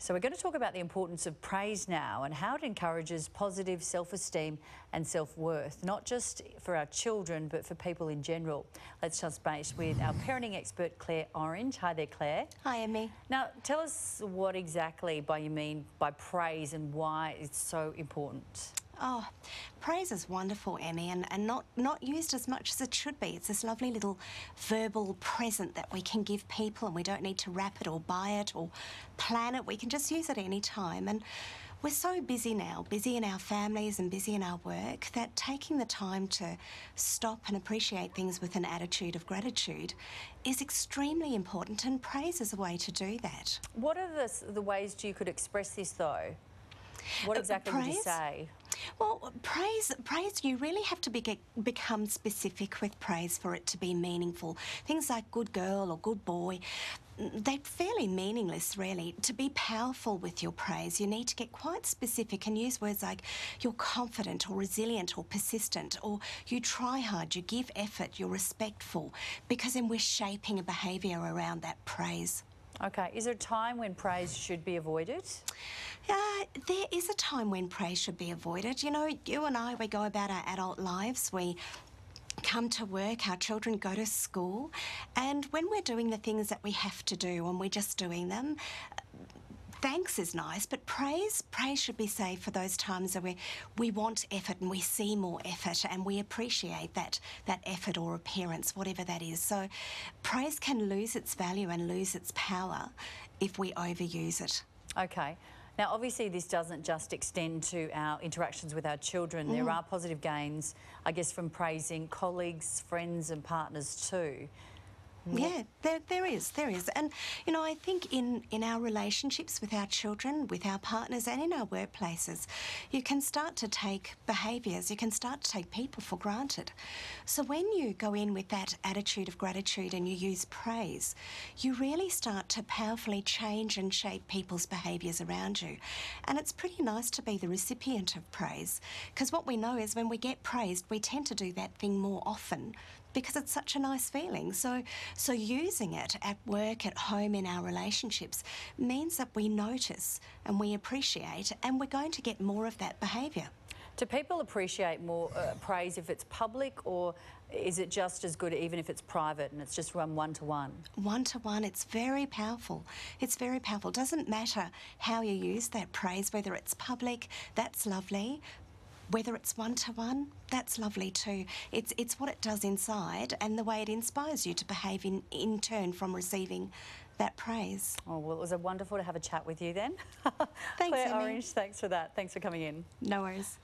So we're going to talk about the importance of praise now and how it encourages positive self-esteem and self-worth, not just for our children, but for people in general. Let's touch base with our parenting expert, Claire Orange. Hi there, Claire. Hi, Emmy. Now, tell us what exactly you mean by praise and why it's so important. Oh, praise is wonderful, Emmy, and not used as much as it should be. It's this lovely little verbal present that we can give people, and we don't need to wrap it or buy it or plan it. We can just use it any time. And we're so busy now, busy in our families and busy in our work, that taking the time to stop and appreciate things with an attitude of gratitude is extremely important, and praise is a way to do that. What are the ways you could express this, though? What exactly would you say? Well, praise, you really have to become specific with praise for it to be meaningful. Things like good girl or good boy, they're fairly meaningless, really. To be powerful with your praise, you need to get quite specific and use words like you're confident or resilient or persistent, or you try hard, you give effort, you're respectful, because then we're shaping a behaviour around that praise. Okay, is there a time when praise should be avoided? There is a time when praise should be avoided. You know, you and I, we go about our adult lives, we come to work, our children go to school, and when we're doing the things that we have to do and we're just doing them, thanks is nice, but praise should be saved for those times where we want effort and we see more effort and we appreciate that effort or appearance, whatever that is. So praise can lose its value and lose its power if we overuse it. Okay. Now, obviously, this doesn't just extend to our interactions with our children. There are positive gains, I guess, from praising colleagues, friends and partners too. Yeah, there is. And, you know, I think in our relationships with our children, with our partners and in our workplaces, you can start to take behaviours, you can start to take people for granted. So when you go in with that attitude of gratitude and you use praise, you really start to powerfully change and shape people's behaviours around you. And it's pretty nice to be the recipient of praise, because what we know is when we get praised, we tend to do that thing more often because it's such a nice feeling. So using it at work, at home, in our relationships means that we notice and we appreciate, and we're going to get more of that behaviour. Do people appreciate more praise if it's public, or is it just as good even if it's private and it's just run one-to-one? One-to-one, it's very powerful. It's very powerful. It doesn't matter how you use that praise, whether it's public, that's lovely. Whether it's one-to-one, that's lovely too. It's what it does inside and the way it inspires you to behave in turn from receiving that praise. Oh, well, it was wonderful to have a chat with you then. Thanks, Claire Emmy. Orange, thanks for that. Thanks for coming in. No worries.